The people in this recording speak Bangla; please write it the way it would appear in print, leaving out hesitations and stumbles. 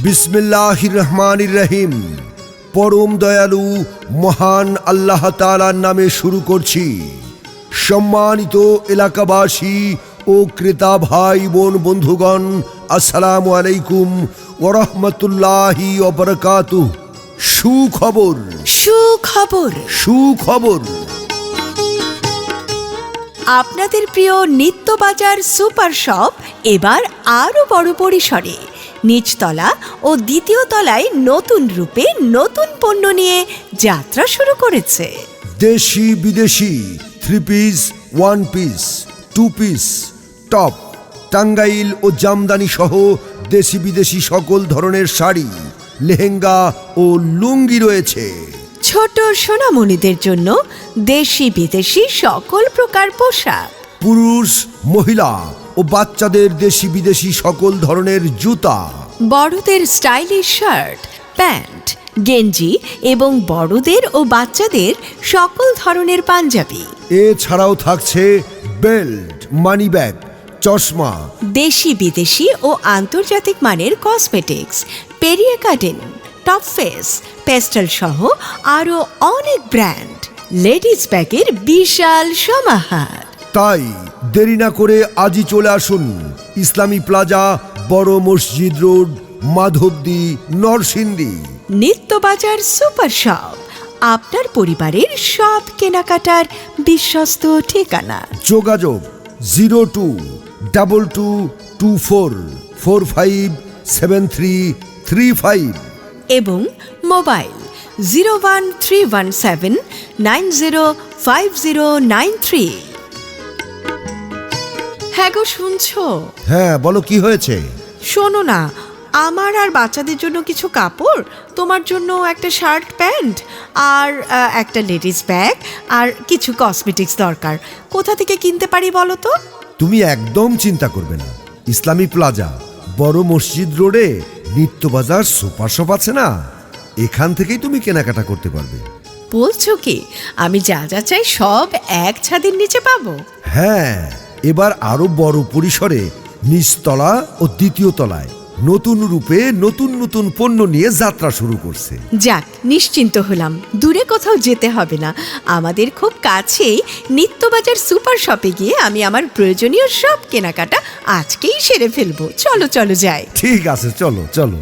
বিসমিল্লাহির রহমানির রহিম। পরম দয়ালু মহান আল্লাহ তাআলার নামে শুরু করছি। সম্মানিত এলাকাবাসী ও ক্রেতা ভাই বোন বন্ধুগণ, আসসালামু আলাইকুম ওয়া রাহমাতুল্লাহি ওয়া বারাকাতুহু। সুখবর সুখবর সুখবর। আপনাদের প্রিয় নিত্যবাজার সুপার শপ এবার আরো বড় পরিসরে নিচতলা ও দ্বিতীয় তলায় নতুন রূপে নতুন পণ্য নিয়ে যাত্রা শুরু করেছে। দেশি বিদেশি 3 piece, 1 piece, 2 piece, top, Tangail ও জামদানি সহ দেশি বিদেশি সকল ধরনের শাড়ি, লেহেঙ্গা ও লুঙ্গি রয়েছে। ছোট সোনামণিদের জন্য দেশি বিদেশি সকল প্রকার পোশাক, পুরুষ, মহিলা ও বাচ্চাদের দেশি বিদেশি সকল ধরনের জুতা, বড়দের স্টাইলিশ শার্ট, প্যান্ট, গেঞ্জি এবং বড়দের ও বাচ্চাদের সকল ধরনের পাঞ্জাবি। এছাড়াও থাকছে বেল্ট, মানি ব্যাগ, চশমা, দেশি বিদেশি ও আন্তর্জাতিক মানের কসমেটিক্স, পেরিয়ে গার্ডেন, টপ ফেস, পেস্টেল সহ আরও অনেক ব্র্যান্ড, লেডিস ব্যাগের বিশাল সমাহার। তাই দেরি না করে আজই চলে আসুন ইসলামী প্লাজা, বড় মসজিদ road, Madhabdi, Narsingdi. Nityabazar super shop, আপনার পরিবারের সব কেনাকাটার বিশ্বস্ত ঠিকানা। যোগাযোগ 0224457335 এবং মোবাইল 01317905093। হ্যাঁ গো, শুনছো? হ্যাঁ বলো, কি হয়েছে? শোনো না, আমার আর বাচ্চাদের জন্য কিছু কাপড়, তোমার জন্য একটা শার্ট প্যান্ট আর একটা লেডিস ব্যাগ আর কিছু কসমেটিক্স দরকার। কোথা থেকে কিনতে পারি বলো তো? তুমি একদম চিন্তা করবে না, ইসলামী প্লাজা, বড় মসজিদ রোডে নিত্যবাজার সুপার শপ আছে না, এখান থেকেই তুমি কেনাকাটা করতে পারবে। বলছো কি, আমি যা যা চাই সব এক ছাদের নিচে পাবো? হ্যাঁ, এবার আরো বড় পরিসরে নিচতলা ও দ্বিতীয় তলায় নতুন রূপে নতুন নতুন পণ্য নিয়ে যাত্রা শুরু করছে। যাক, নিশ্চিন্ত হলাম, দূরে কোথাও যেতে হবে না। আমাদের খুব কাছেই নিত্যবাজার সুপার শপে গিয়ে আমি আমার প্রয়োজনীয় সব কেনাকাটা আজকেই সেরে ফেলবো। চলো চলো যাই। ঠিক আছে, চলো চলো।